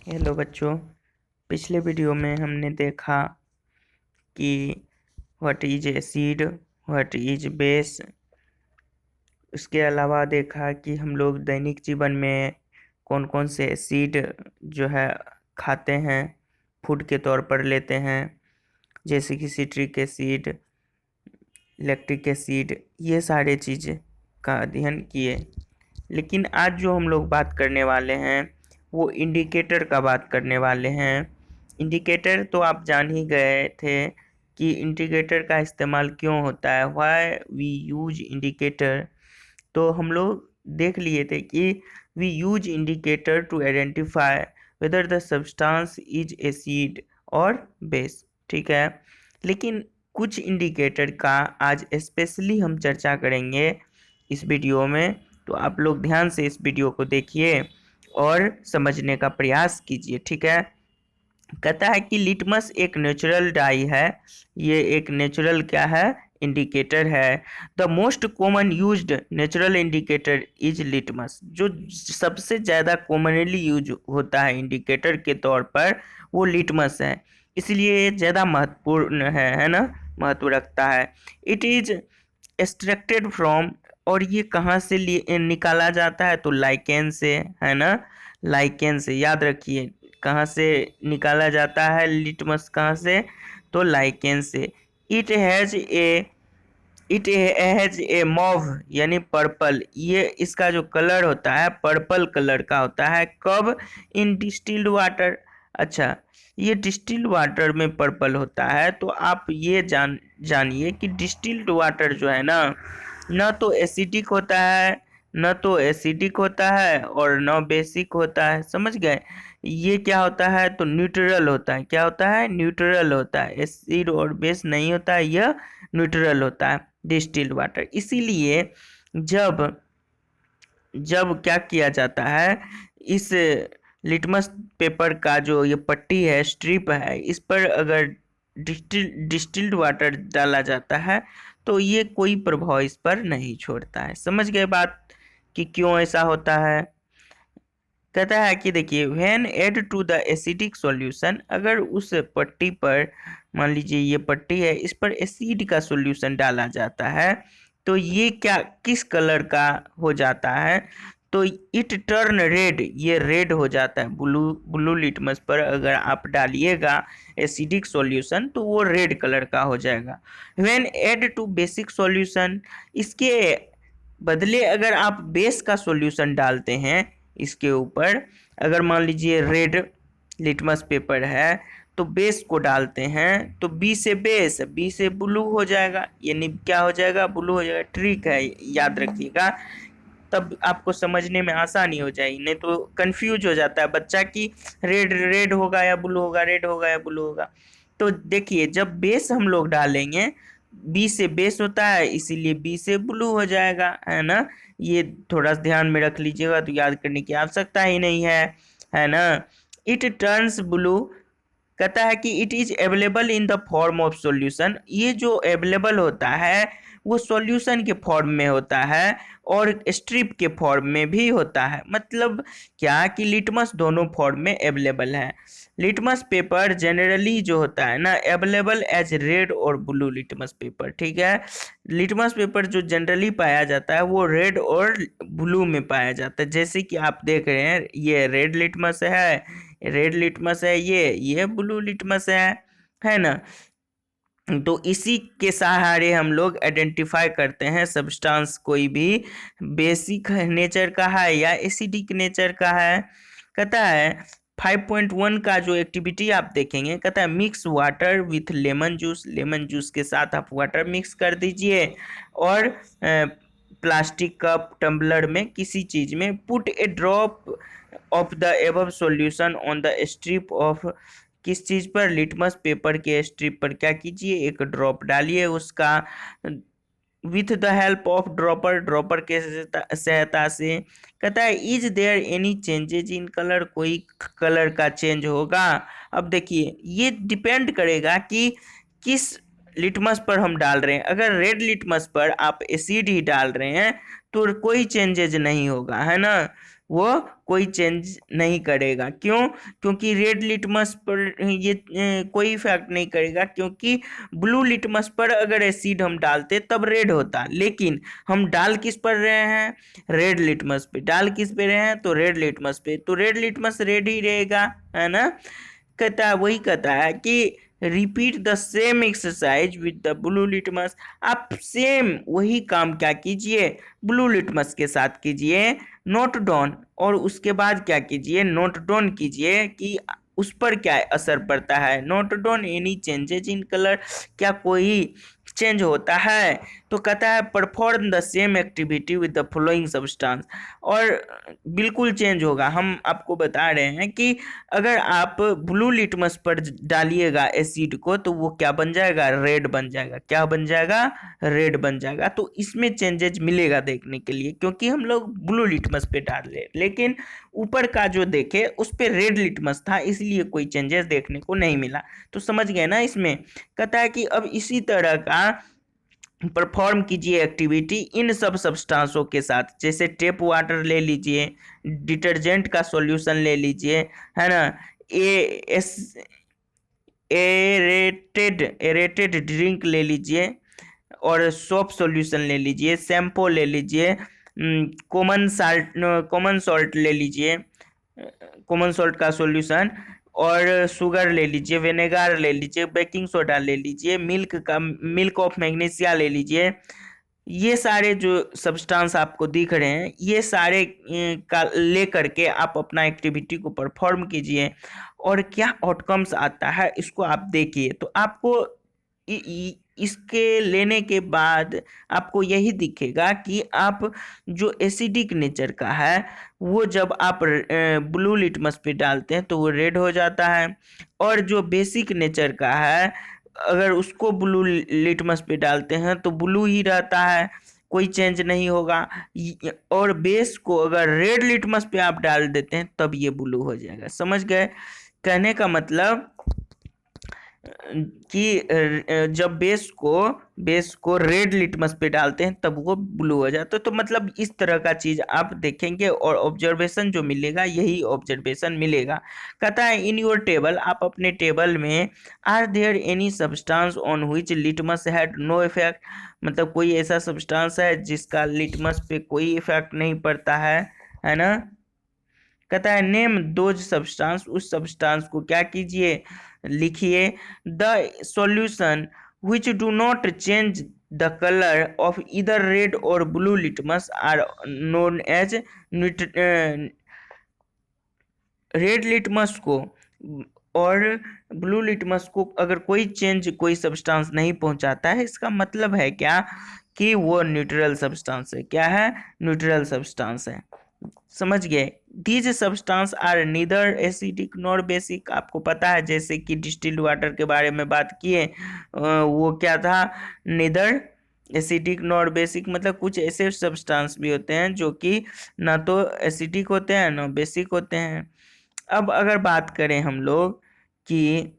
Hello बच्चों। पिछले video में हमने देखा कि what is acid, what is base. उसके अलावा देखा कि हम लोग दैनिक जीवन में कौन कौन से एसिड जो है खाते हैं, फूड के तौर पर लेते हैं, जैसे कि सिट्रिक एसिड, लैक्टिक एसिड, ये सारे चीज़ का अध्ययन किए। लेकिन आज जो हम लोग बात करने वाले हैं वो इंडिकेटर का बात करने वाले हैं। इंडिकेटर तो आप जान ही गए थे कि इंडिकेटर का इस्तेमाल क्यों होता है, व्हाई वी यूज इंडिकेटर। तो हम लोग देख लिए थे कि we use indicator to identify whether the substance is acid और बेस। ठीक है, लेकिन कुछ इंडिकेटर का आज स्पेशली हम चर्चा करेंगे इस वीडियो में। तो आप लोग ध्यान से इस वीडियो को देखिए और समझने का प्रयास कीजिए। ठीक है, कहता है कि लिटमस एक नेचुरल डाई है। ये एक नेचुरल क्या है, इंडिकेटर है। The most common used natural indicator is litmus. जो सबसे ज़्यादा कॉमनली यूज होता है इंडिकेटर के तौर पर वो लिटमस है, इसलिए ये ज़्यादा महत्वपूर्ण है ना, महत्व रखता है। इट इज एक्सट्रैक्टेड फ्रॉम, और ये कहाँ से निकाला जाता है, तो लाइकेन से, है ना। लाइकेन से याद रखिए, कहाँ से निकाला जाता है लिटमस, कहाँ से, तो लाइकेन से। It has a it has a mauve यानी पर्पल, ये इसका जो कलर होता है पर्पल कलर का होता है। कब, इन डिस्टिल्ड वाटर। अच्छा, ये डिस्टिल्ड वाटर में पर्पल होता है। तो आप ये जानिए कि डिस्टिल्ड वाटर जो है ना, न तो एसिडिक होता है, न तो एसिडिक होता है और न बेसिक होता है। समझ गए, ये क्या होता है, तो न्यूट्रल होता है। क्या होता है, न्यूट्रल होता है। एसिड और बेस नहीं होता है, यह न्यूट्रल होता है डिस्टिल्ड वाटर। इसीलिए जब जब क्या किया जाता है, इस लिटमस पेपर का जो ये पट्टी है, स्ट्रिप है, इस पर अगर डिस्टिल्ड वाटर डाला जाता है तो ये कोई प्रभाव इस पर नहीं छोड़ता है। समझ गए बात कि क्यों ऐसा होता है। कहता है कि देखिए, when add to the acidic solution, अगर उस पट्टी पर, मान लीजिए ये पट्टी है, इस पर एसिड का सॉल्यूशन डाला जाता है तो ये क्या, किस कलर का हो जाता है, तो इट टर्न रेड, ये रेड हो जाता है। ब्लू ब्लू लिटमस पर अगर आप डालिएगा एसिडिक सॉल्यूशन तो वो रेड कलर का हो जाएगा। When add to basic solution, इसके बदले अगर आप बेस का सॉल्यूशन डालते हैं इसके ऊपर, अगर मान लीजिए रेड लिटमस पेपर है तो बेस को डालते हैं तो बी से बेस, बी से ब्लू हो जाएगा, यानी क्या हो जाएगा, ब्लू हो जाएगा। ट्रिक है, याद रखिएगा, तब आपको समझने में आसानी हो जाएगी, नहीं तो कंफ्यूज हो जाता है बच्चा कि रेड रेड होगा या ब्लू होगा, रेड होगा या ब्लू होगा। तो देखिए, जब बेस हम लोग डालेंगे, बी से बेस होता है इसीलिए बी से ब्लू हो जाएगा, है ना। ये थोड़ा सा ध्यान में रख लीजिएगा, तो याद करने की आवश्यकता ही नहीं है ना। इट टर्न्स ब्लू, कहता है कि it is available in the form of solution. ये जो अवेलेबल होता है वो सॉल्यूशन के फॉर्म में होता है और स्ट्रिप के फॉर्म में भी होता है। मतलब क्या कि लिटमस दोनों फॉर्म में अवेलेबल है। लिटमस पेपर जनरली जो होता है ना, अवेलेबल एज रेड और ब्लू लिटमस पेपर। ठीक है, लिटमस पेपर जो जनरली पाया जाता है वो रेड और ब्लू में पाया जाता है। जैसे कि आप देख रहे हैं, ये रेड लिटमस है, रेड लिटमस है, ये ब्लू लिटमस है ना। तो इसी के सहारे हम लोग आइडेंटिफाई करते हैं सब्सटेंस कोई भी बेसिक नेचर का है या एसिडिक नेचर का है। कहता है 5.1 का जो एक्टिविटी आप देखेंगे, कहता है mix water with lemon juice. Lemon juice के साथ आप वाटर मिक्स कर दीजिए और प्लास्टिक कप, टम्बलर में, किसी चीज में, put A drop of the above solution on the strip of, किस चीज पर, लिटमस पेपर के स्ट्रिप पर क्या कीजिए, एक ड्रॉप डालिए उसका, with the help of dropper, dropper के सहायता से। कहता है is there any changes in colour, कोई कलर का चेंज होगा। अब देखिए, ये डिपेंड करेगा कि किस लिटमस पर हम डाल रहे हैं। अगर रेड लिटमस पर आप एसिड ही डाल रहे हैं तो कोई चेंजेज नहीं होगा, है ना। वो कोई चेंज नहीं करेगा। क्यों? क्योंकि रेड लिटमस पर ये कोई इफेक्ट नहीं करेगा, क्योंकि ब्लू लिटमस पर अगर एसिड हम डालते तब रेड होता, लेकिन हम डाल किस पर रहे हैं? रेड लिटमस पे। डाल किस पे रहे हैं? तो रेड लिटमस पे, तो रेड लिटमस रेड ही रहेगा, है ना। कहता है, वही कहता है कि repeat the same exercise with the blue litmus. आप सेम वही काम क्या कीजिए? ब्लू लिटमस के साथ कीजिए, नोट डाउन, और उसके बाद क्या कीजिए? नोट डाउन कीजिए कि उस पर क्या असर पड़ता है। Note down any changes in colour, क्या कोई चेंज होता है? तो कहता है perform the same activity with the following substance, और बिल्कुल चेंज होगा। हम आपको बता रहे हैं कि अगर आप ब्लू लिटमस पर डालिएगा एसिड को तो वो क्या बन जाएगा? रेड बन जाएगा। क्या बन जाएगा? रेड बन जाएगा। तो इसमें चेंजेस मिलेगा देखने के लिए, क्योंकि हम लोग ब्लू लिटमस पे डाल रहे, लेकिन ऊपर का जो देखे उस पे रेड लिटमस था, इसलिए कोई चेंजेस देखने को नहीं मिला। तो समझ गए ना। इसमें कहता है कि अब इसी तरह का परफॉर्म कीजिए एक्टिविटी इन सब सब्सटेंसों के साथ, जैसे टेप वाटर ले लीजिए, डिटर्जेंट का सॉल्यूशन ले लीजिए, है ना, ए एस एरेटेड ड्रिंक ले लीजिए, और सोप सॉल्यूशन ले लीजिए, शैम्पू ले लीजिए, कॉमन सॉल्ट ले लीजिए, कॉमन सॉल्ट का सॉल्यूशन, और शुगर ले लीजिए, विनेगर ले लीजिए, बेकिंग सोडा ले लीजिए, मिल्क ऑफ मैग्नीशिया ले लीजिए। ये सारे जो सब्सटेंस आपको दिख रहे हैं, ये सारे का ले करके आप अपना एक्टिविटी को परफॉर्म कीजिए, और क्या आउटकम्स आता है इसको आप देखिए। तो आपको इसके लेने के बाद आपको यही दिखेगा कि आप जो एसिडिक नेचर का है वो जब आप ब्लू लिटमस पे डालते हैं तो वो रेड हो जाता है, और जो बेसिक नेचर का है अगर उसको ब्लू लिटमस पे डालते हैं तो ब्लू ही रहता है, कोई चेंज नहीं होगा। और बेस को अगर रेड लिटमस पे आप डाल देते हैं तब ये ब्लू हो जाएगा। समझ गए? कहने का मतलब कि जब बेस को रेड लिटमस पे डालते हैं तब वो ब्लू हो जाता है। तो मतलब इस तरह का चीज आप देखेंगे, और ऑब्जर्वेशन जो मिलेगा यही ऑब्जर्वेशन मिलेगा। कहता है इन योर टेबल, आप अपने टेबल में, are there any substance on which litmus had no effect, मतलब कोई ऐसा सब्सटेंस है जिसका लिटमस पे कोई इफेक्ट नहीं पड़ता है ना। कहता है नेम दोज सब्सटेंस, उस सब्सटेंस को क्या कीजिए? लिखिए। The solution which do not change the color of either red or blue litmus are known as red litmus को और ब्लू लिटमस को अगर कोई चेंज, कोई सब्सटेंस नहीं पहुंचाता है, इसका मतलब है क्या? कि वो न्यूट्रल सब्सटेंस है। क्या है? न्यूट्रल सब्सटेंस है। समझ गए? These substance are neither acidic nor basic. आपको पता है जैसे कि डिस्टिल्ड वाटर के बारे में बात किए, वो क्या था? नीदर एसिडिक नॉर बेसिक, मतलब कुछ ऐसे सब्सटेंस भी होते हैं जो कि ना तो एसिडिक होते हैं ना बेसिक होते हैं। अब अगर बात करें हम लोग कि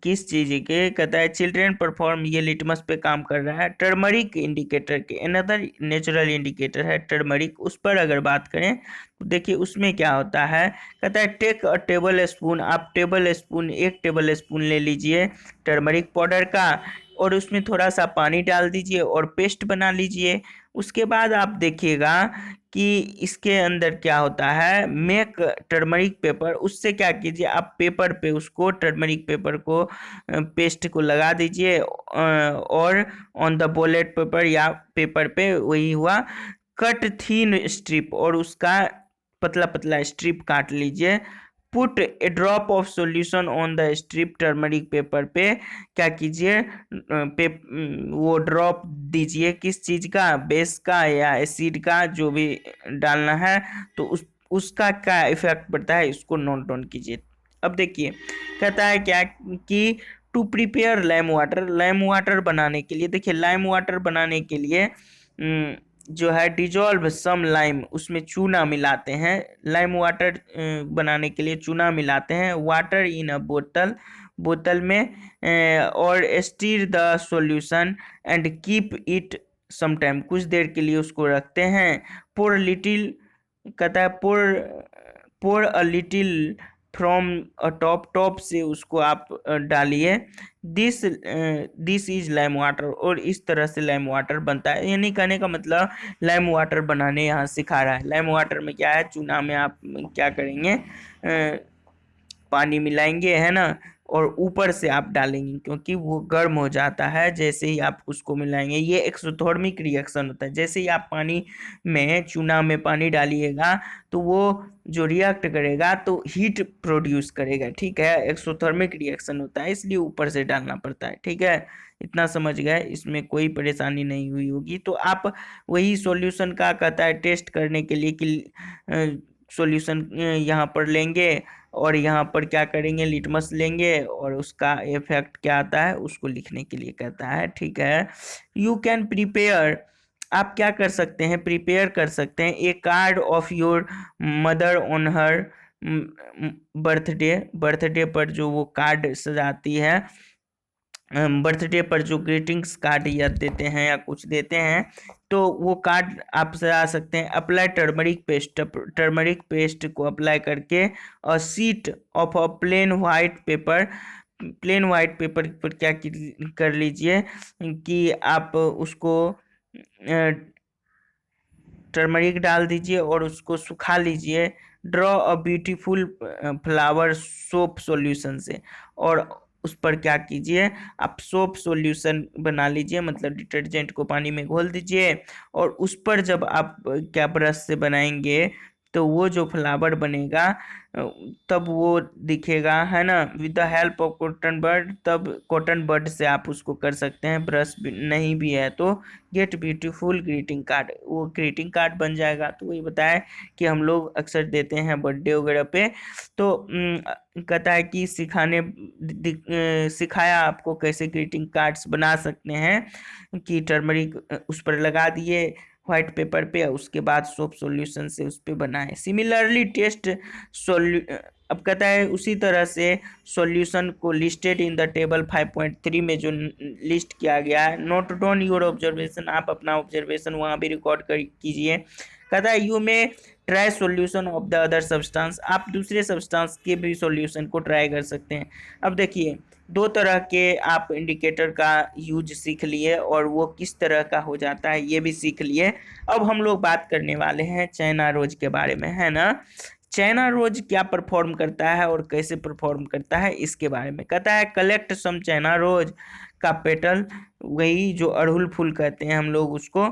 किस चीज के, कहता है चिल्ड्रेन परफॉर्म, ये लिटमस पे काम कर रहा है। टर्मरिक इंडिकेटर के अनदर नेचुरल इंडिकेटर है टर्मरिक, उस पर अगर बात करें तो देखिए उसमें क्या होता है। कहता है टेक अ टेबल स्पून, आप एक टेबल स्पून ले लीजिए टर्मरिक पाउडर का, और उसमें थोड़ा सा पानी डाल दीजिए और पेस्ट बना लीजिए। उसके बाद आप देखिएगा कि इसके अंदर क्या होता है, मेक टर्मरिक पेपर, उससे क्या कीजिए आप पेपर पे उसको, टर्मरिक पेपर को, पेस्ट को लगा दीजिए, और ऑन द बोलेट पेपर या पेपर पे, वही हुआ कट थीन स्ट्रिप, और उसका पतला पतला स्ट्रिप काट लीजिए। Put A drop of solution on the strip turmeric paper पे, क्या कीजिए? वो ड्रॉप दीजिए, किस चीज का? बेस का या एसिड का, जो भी डालना है। तो उसका क्या इफेक्ट पड़ता है इसको नोट डाउन कीजिए। अब देखिए कहता है क्या कि टू प्रिपेयर लाइम वाटर बनाने के लिए, देखिए लाइम वाटर बनाने के लिए जो है डिजॉल्व सम लाइम, उसमें चूना मिलाते हैं। लाइम वाटर बनाने के लिए चूना मिलाते हैं। वाटर इन अ बोतल में, और stir the solution and keep it some time, कुछ देर के लिए उसको रखते हैं। पोर लिटिल कहता है pour pour a little from a top से उसको आप डालिए। This this is lime water, और इस तरह से लाइम वाटर बनता है। यानी कहने का मतलब लाइम वाटर बनाने यहाँ सिखा रहा है। लाइम वाटर में क्या है, चूना में आप क्या करेंगे, पानी मिलाएंगे, है ना, और ऊपर से आप डालेंगे क्योंकि वो गर्म हो जाता है जैसे ही आप उसको मिलाएंगे। ये एक्सोथर्मिक रिएक्शन होता है। जैसे ही आप पानी में, चूना में पानी डालिएगा तो वो जो रिएक्ट करेगा तो हीट प्रोड्यूस करेगा, ठीक है। एक्सोथर्मिक रिएक्शन होता है, इसलिए ऊपर से डालना पड़ता है, ठीक है। इतना समझ गए, इसमें कोई परेशानी नहीं हुई होगी। तो आप वही सॉल्यूशन का कहता है टेस्ट करने के लिए कि सॉल्यूशन यहाँ पर लेंगे और यहाँ पर क्या करेंगे, लिटमस लेंगे और उसका इफेक्ट क्या आता है उसको लिखने के लिए कहता है, ठीक है। यू कैन प्रिपेयर, आप क्या कर सकते हैं, प्रिपेयर कर सकते हैं a card of your mother on her birthday. Birthday पर जो वो कार्ड सजाती है, बर्थडे पर जो ग्रीटिंग्स कार्ड या देते हैं या कुछ देते हैं, तो वो कार्ड आप सजा सकते हैं। Apply turmeric paste, turmeric paste को अप्लाई करके a sheet of a plain white paper, plain white paper पर क्या कर लीजिए कि आप उसको टर्मरिक डाल दीजिए और उसको सुखा लीजिए। Draw a beautiful flower soap solution से, और उस पर क्या कीजिए, आप सोप सॉल्यूशन बना लीजिए, मतलब डिटर्जेंट को पानी में घोल दीजिए और उस पर जब आप क्या ब्रश से बनाएंगे तो वो जो फ्लावर बनेगा तब वो दिखेगा, है ना, with the help of cotton bird. तब कॉटन बर्ड से आप उसको कर सकते हैं। ब्रश भी नहीं भी है तो गेट ब्यूटीफुल ग्रीटिंग कार्ड, वो ग्रीटिंग कार्ड बन जाएगा। तो वही बताया कि हम लोग अक्सर देते हैं बर्थडे वगैरह पे। तो कहता है कि सिखाया आपको कैसे ग्रीटिंग कार्ड्स बना सकते हैं, कि टर्मरिक उस पर लगा दिए व्हाइट पेपर पे, उसके बाद सोप सॉल्यूशन से उस पे बनाए। सिमिलरली टेस्ट सोल्यू अब कहता है उसी तरह से सॉल्यूशन को लिस्टेड इन द टेबल 5.3 में जो लिस्ट किया गया है। नोट डाउन योर ऑब्जर्वेशन, आप अपना ऑब्जर्वेशन वहाँ भी रिकॉर्ड कर कीजिए। कहता है यू में try solution of the other substance, आप दूसरे सब्सटेंस के भी सॉल्यूशन को ट्राई कर सकते हैं। अब देखिए, दो तरह के आप इंडिकेटर का यूज सीख लिए और वो किस तरह का हो जाता है ये भी सीख लिए। अब हम लोग बात करने वाले हैं चाइना रोज के बारे में, है ना। चाइना रोज क्या परफॉर्म करता है और कैसे परफॉर्म करता है इसके बारे में कहता है। कलेक्ट सम चाइना रोज का पेटल, वही जो अड़हुल फूल कहते हैं हम लोग उसको,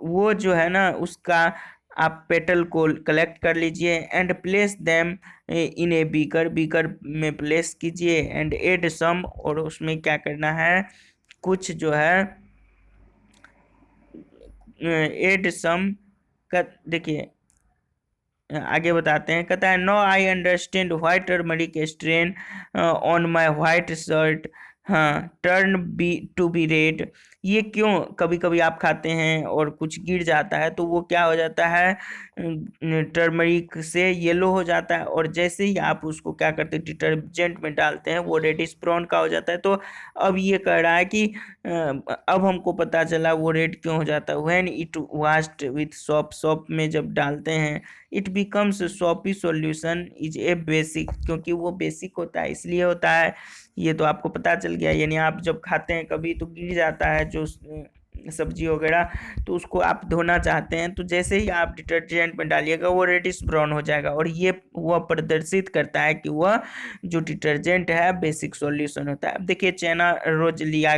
वो जो है ना उसका आप पेटल को कलेक्ट कर लीजिए and place them in a beaker, beaker में प्लेस कीजिए एंड एड सम, और उसमें क्या करना है, कुछ जो है एड सम का, देखिए आगे बताते हैं। कहता है no I understand white turmeric strain on my white shirt, हाँ turn be to be red. ये क्यों, कभी कभी आप खाते हैं और कुछ गिर जाता है तो वो क्या हो जाता है, टर्मरिक से येलो हो जाता है, और जैसे ही आप उसको क्या करते हैं डिटर्जेंट में डालते हैं वो रेडिश ब्राउन का हो जाता है। तो अब ये कह रहा है कि अब हमको पता चला वो रेड क्यों हो जाता है। When it washed with shop, shop में जब डालते हैं it becomes soppy solution is a basic, क्योंकि वो बेसिक होता है इसलिए होता है। ये तो आपको पता चल गया। यानी आप जब खाते हैं कभी तो गिर जाता है जो सब्जी वगैरह, तो उसको आप धोना चाहते हैं तो जैसे ही आप डिटर्जेंट में डालिएगा वो रेडिश ब्राउन हो जाएगा, और ये वह प्रदर्शित करता है कि वह जो डिटर्जेंट है बेसिक सॉल्यूशन होता है। अब देखिए चाइना रोज लिया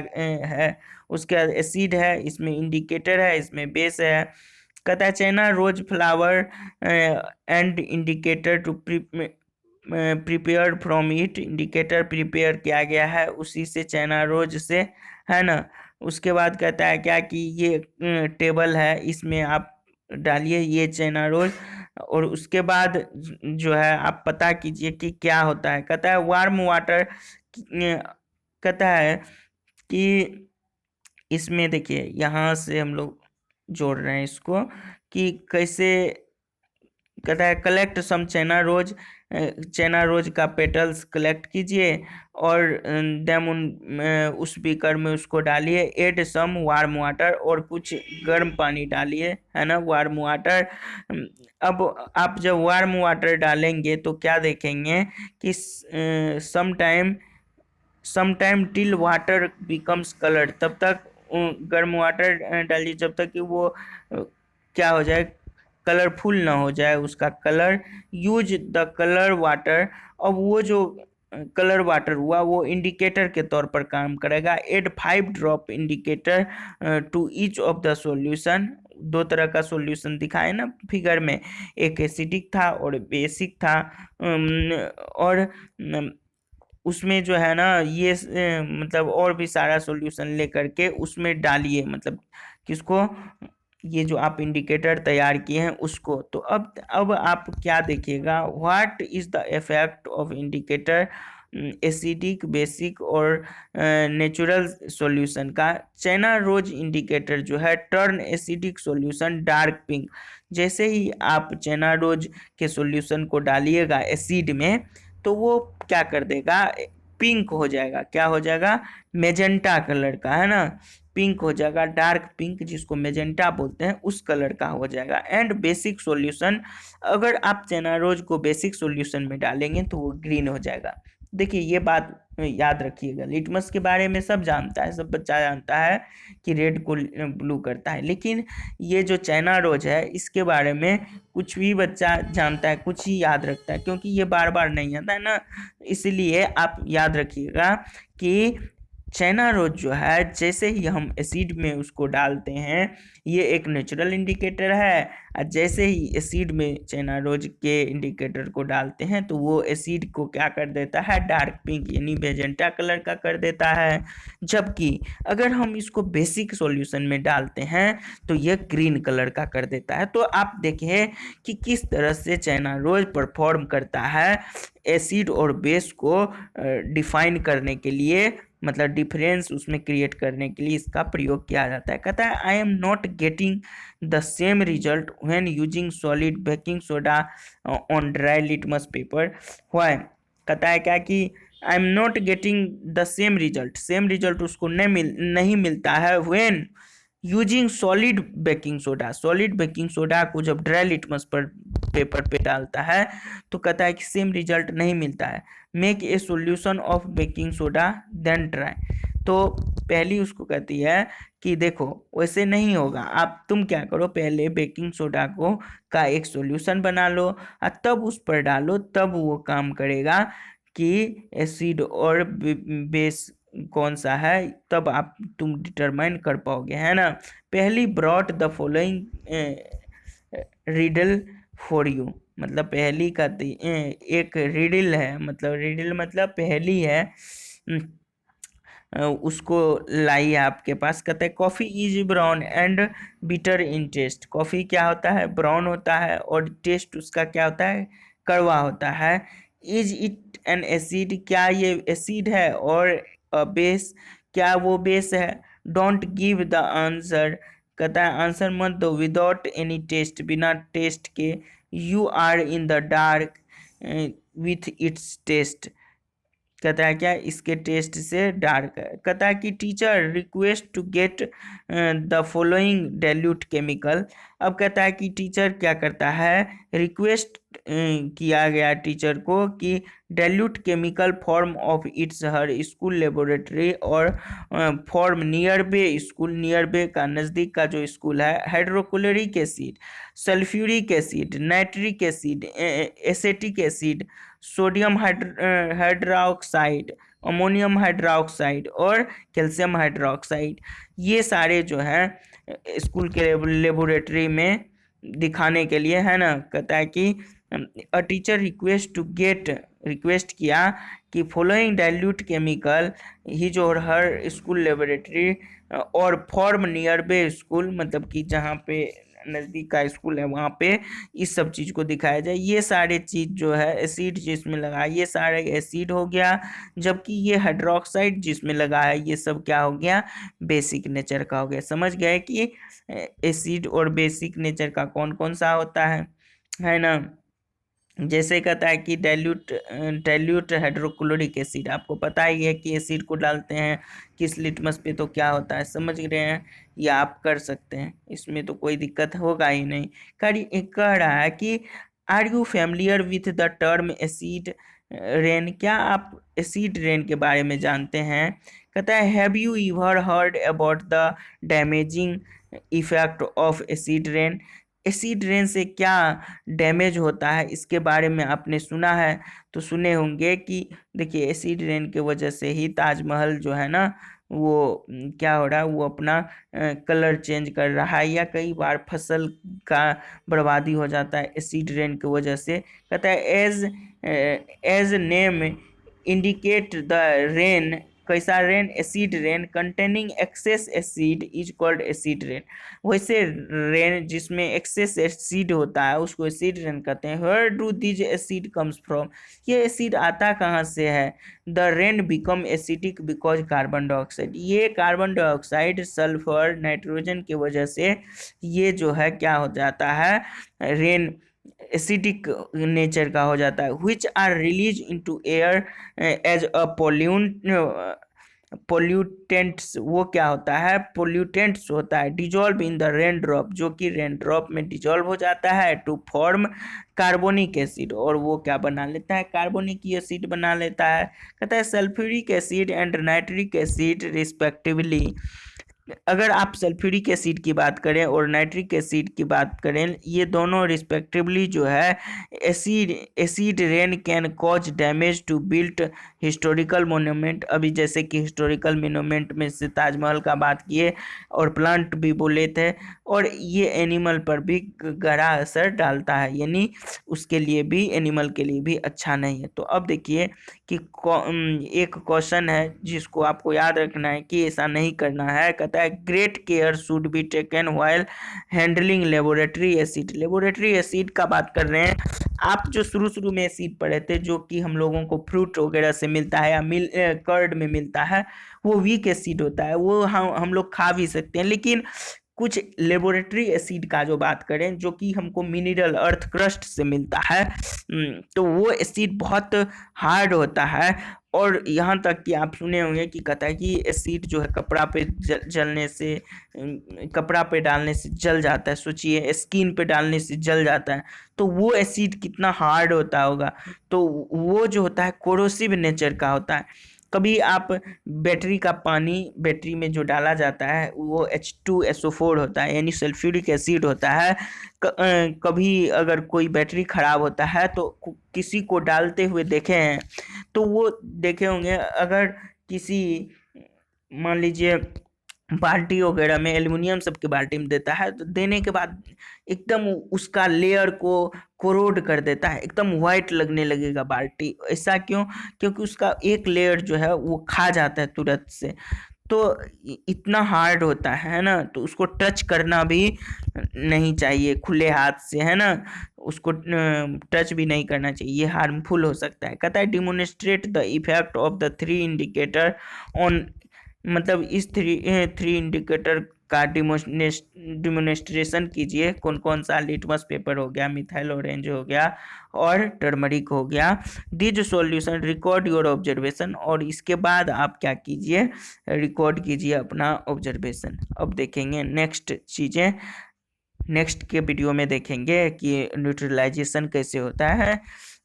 है, उसके बाद एसिड है, इसमें इंडिकेटर है, इसमें बेस है। कहता है China rose flower and indicator to prepare from it, indicator prepare किया गया है उसी से, चाइना रोज से, है ना। उसके बाद कहता है क्या कि ये टेबल है, इसमें आप डालिए ये चाइना रोज, और उसके बाद जो है आप पता कीजिए कि क्या होता है। कहता है वार्म वाटर, कहता है कि इसमें देखिए यहाँ से हम लोग जोड़ रहे हैं इसको कि कैसे। कहता है कलेक्ट सम चाइना रोज चना रोज का पेटल्स कलेक्ट कीजिए और देन उस बीकर में उसको डालिए। एड सम वार्म वाटर, और कुछ गर्म पानी डालिए, है ना, वार्म वाटर। अब आप जब वार्म वाटर डालेंगे तो क्या देखेंगे कि sometime till water becomes coloured, तब तक गर्म वाटर डालिए जब तक कि वो क्या हो जाए, कलरफुल ना हो जाए उसका colour. Use the colour water, अब वो जो कलर वाटर हुआ वो इंडिकेटर के तौर पर काम करेगा। Add 5 drop indicator to each of the solution. दो तरह का सॉल्यूशन दिखाए ना फिगर में, एक एसिडिक था और बेसिक था। और उसमें जो है ना ये मतलब और भी सारा सॉल्यूशन लेकर के उसमें डालिए, मतलब किसको, ये जो आप इंडिकेटर तैयार किए हैं उसको। तो अब आप क्या देखिएगा, what is the effect of indicator acidic, basic और नेचुरल सॉल्यूशन का। चैना रोज इंडिकेटर जो है turn acidic solution dark pink. जैसे ही आप चैना रोज के सॉल्यूशन को डालिएगा एसिड में तो वो क्या कर देगा, पिंक हो जाएगा। क्या हो जाएगा, मेजेंटा कलर का, है ना, पिंक हो जाएगा, डार्क पिंक जिसको मेजेंटा बोलते हैं उस कलर का हो जाएगा। एंड बेसिक सॉल्यूशन, अगर आप चेनारोज को बेसिक सॉल्यूशन में डालेंगे तो वो ग्रीन हो जाएगा। देखिए ये बात याद रखिएगा, लिटमस के बारे में सब जानता है, सब बच्चा जानता है कि रेड को ब्लू करता है, लेकिन ये जो चाइना रोज है इसके बारे में कुछ भी बच्चा जानता है, कुछ ही याद रखता है, क्योंकि ये बार बार नहीं आता है ना। इसलिए आप याद रखिएगा कि चाइना रोज जो है जैसे ही हम एसिड में उसको डालते हैं ये एक नेचुरल इंडिकेटर है, और जैसे ही एसिड में चाइना रोज के इंडिकेटर को डालते हैं तो वो एसिड को क्या कर देता है, डार्क पिंक यानी मेजेंटा कलर का कर देता है। जबकि अगर हम इसको बेसिक सॉल्यूशन में डालते हैं तो ये ग्रीन कलर का कर देता है। तो आप देखिए कि किस तरह से चाइना रोज परफॉर्म करता है एसिड और बेस को डिफाइन करने के लिए, मतलब डिफरेंस उसमें क्रिएट करने के लिए इसका प्रयोग किया जाता है। कहता है I am not getting the same result when using solid baking soda on dry litmus paper. Why, कहता है क्या कि I am not getting the same result उसको नहीं मिलता है when using solid baking soda को जब ड्राई लिटमस पर पेपर पे डालता है तो कहता है कि सेम रिजल्ट नहीं मिलता है। Make a solution of baking soda then try. तो पहली उसको कहती है कि देखो वैसे नहीं होगा, आप तुम क्या करो, पहले बेकिंग सोडा को का एक सॉल्यूशन बना लो और तब उस पर डालो, तब वो काम करेगा कि एसिड और बेस कौन सा है, तब आप तुम डिटरमाइन कर पाओगे, है ना। पहली brought the following riddle for you, मतलब पहली का एक रिडल है, मतलब रिडल मतलब पहली है, उसको लाई आपके पास। कहते हैं coffee is brown and bitter in taste. Coffee क्या होता है, ब्राउन होता है और टेस्ट उसका क्या होता है, कड़वा होता है। इज इट एन एसिड, क्या ये एसिड है, और बेस, क्या वो बेस है। डोंट गिव द आंसर, कहता है आंसर मत दो विदाउट एनी टेस्ट, बिना टेस्ट के। You are in the dark with its taste, कहता है क्या, इसके टेस्ट से डार्क है। कहता है कि teacher request to get the following dilute chemical. अब कहता है कि टीचर क्या करता है, रिक्वेस्ट किया गया टीचर को कि dilute chemical form of it's her school laboratory, और फॉर्म नियर बे स्कूल, नियर बे का नज़दीक का जो स्कूल है, hydrochloric acid, sulphuric acid, nitric acid, acetic acid, sodium hydroxide, ammonium hydroxide और कैल्शियम हाइड्रोक्साइड, ये सारे जो है स्कूल के लेबोरेटरी में दिखाने के लिए, है ना। कहता है कि अ टीचर रिक्वेस्ट किया कि फॉलोइंग डाइल्यूट केमिकल ही जो हर स्कूल लेबोरेटरी और फॉर्म नियर बे स्कूल, मतलब कि जहाँ पे नज़दीक का स्कूल है वहाँ पे इस सब चीज़ को दिखाया जाए। ये सारे चीज़ जो है एसिड जिसमें लगा है ये सारे एसिड हो गया, जबकि ये हाइड्रोक्साइड जिसमें लगा है ये सब क्या हो गया, बेसिक नेचर का हो गया। समझ गए कि एसिड और बेसिक नेचर का कौन कौन सा होता है ना। जैसे कहता है कि डाइल्यूट हाइड्रोक्लोरिक एसिड, आपको पता ही है कि एसिड को डालते हैं किस लिटमस पे तो क्या होता है, समझ रहे हैं, या आप कर सकते हैं, इसमें तो कोई दिक्कत होगा ही नहीं। कह रहा है कि are you familiar with the term acid rain, क्या आप एसिड रेन के बारे में जानते हैं। कहता है have you ever heard about the damaging effect of acid rain, acid rain से क्या डैमेज होता है इसके बारे में आपने सुना है। तो सुने होंगे कि देखिए एसिड रेन के वजह से ही ताजमहल जो है ना वो क्या हो रहा है, वो अपना कलर चेंज कर रहा है, या कई बार फसल का बर्बादी हो जाता है एसिड रेन की वजह से। कहता है as name indicate the rain, कैसा rain, acid rain containing excess acid is called acid rain. वैसे रेन जिसमें एक्सेस एसिड होता है उसको एसिड रेन कहते हैं। Where do this acid comes from, ये एसिड आता कहाँ से है। The rain become acidic because carbon dioxide, ये कार्बन डाइऑक्साइड सल्फर नाइट्रोजन की वजह से ये जो है क्या हो जाता है, रेन एसिडिक नेचर का हो जाता है। Which are release into air as a pollutants, वो क्या होता है, पोल्यूटेंट्स होता है। Dissolve in the rain drop, जो कि रेन ड्रॉप में डिजॉल्व हो जाता है टू फॉर्म कार्बोनिक एसिड, और वो क्या बना लेता है, कार्बोनिक एसिड बना लेता है। कहता है sulphuric acid and nitric acid respectively, अगर आप सल्फ्यूरिक एसिड की बात करें और नाइट्रिक एसिड की बात करें, ये दोनों रिस्पेक्टिवली जो है acid rain can cause damage to built historical monument, अभी जैसे कि हिस्टोरिकल मोन्यूमेंट में से ताजमहल का बात किए और प्लांट भी बोले थे, और ये एनिमल पर भी गहरा असर डालता है, यानी उसके लिए भी, एनिमल के लिए भी अच्छा नहीं है। तो अब देखिए कि एक क्वेश्चन है जिसको आपको याद रखना है कि ऐसा नहीं करना है। कहता है great care should be taken while handling laboratory acid, laboratory acid का बात कर रहे हैं आप, जो शुरू शुरू में एसिड पढ़े थे जो कि हम लोगों को फ्रूट वगैरह से मिलता है या कर्ड में मिलता है, वो वीक एसिड होता है, वो हम लोग खा भी सकते हैं। लेकिन कुछ लेबोरेटरी एसिड का जो बात करें जो कि हमको मिनरल अर्थ क्रस्ट से मिलता है, तो वो एसिड बहुत हार्ड होता है। और यहाँ तक कि आप सुने होंगे कि कहता है कि एसिड जो है कपड़ा पे जलने से, कपड़ा पे डालने से जल जाता है, सोचिए स्किन पे डालने से जल जाता है, तो वो एसिड कितना हार्ड होता होगा। तो वो जो होता है कोरोसिव नेचर का होता है। कभी आप बैटरी का पानी, बैटरी में जो डाला जाता है वो H2SO4 होता है, यानी सल्फ्यूरिक एसिड होता है। कभी अगर कोई बैटरी खराब होता है तो किसी को डालते हुए देखे हैं, तो वो देखे होंगे अगर किसी, मान लीजिए बाल्टी वगैरह में, एल्युमिनियम सबके बाल्टी में देता है, तो देने के बाद एकदम उसका लेयर को कोरोड कर देता है, एकदम वाइट लगने लगेगा बाल्टी। ऐसा क्यों, क्योंकि उसका एक लेयर जो है वो खा जाता है तुरंत से। तो इतना हार्ड होता है ना, तो उसको टच करना भी नहीं चाहिए खुले हाथ से, है ना, उसको टच भी नहीं करना चाहिए, ये हार्मफुल हो सकता है। कहता है demonstrate the effect of the three indicator on, मतलब इस थ्री इंडिकेटर का डिमोनेस्ट्रेशन कीजिए। कौन कौन सा, लिटमस पेपर हो गया, मिथाइल ऑरेंज हो गया, और टर्मरिक हो गया। These solution record your observation, और इसके बाद आप क्या कीजिए, रिकॉर्ड कीजिए अपना ऑब्जर्वेशन। अब देखेंगे नेक्स्ट चीज़ें, नेक्स्ट के वीडियो में देखेंगे कि न्यूट्रलाइजेशन कैसे होता है।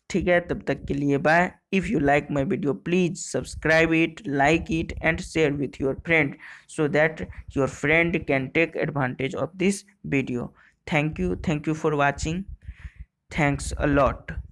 ठीक है, तब तक के लिए bye. If you like my video please subscribe it, like it and share with your friend, so that your friend can take advantage of this video. Thank you for watching. Thanks a lot.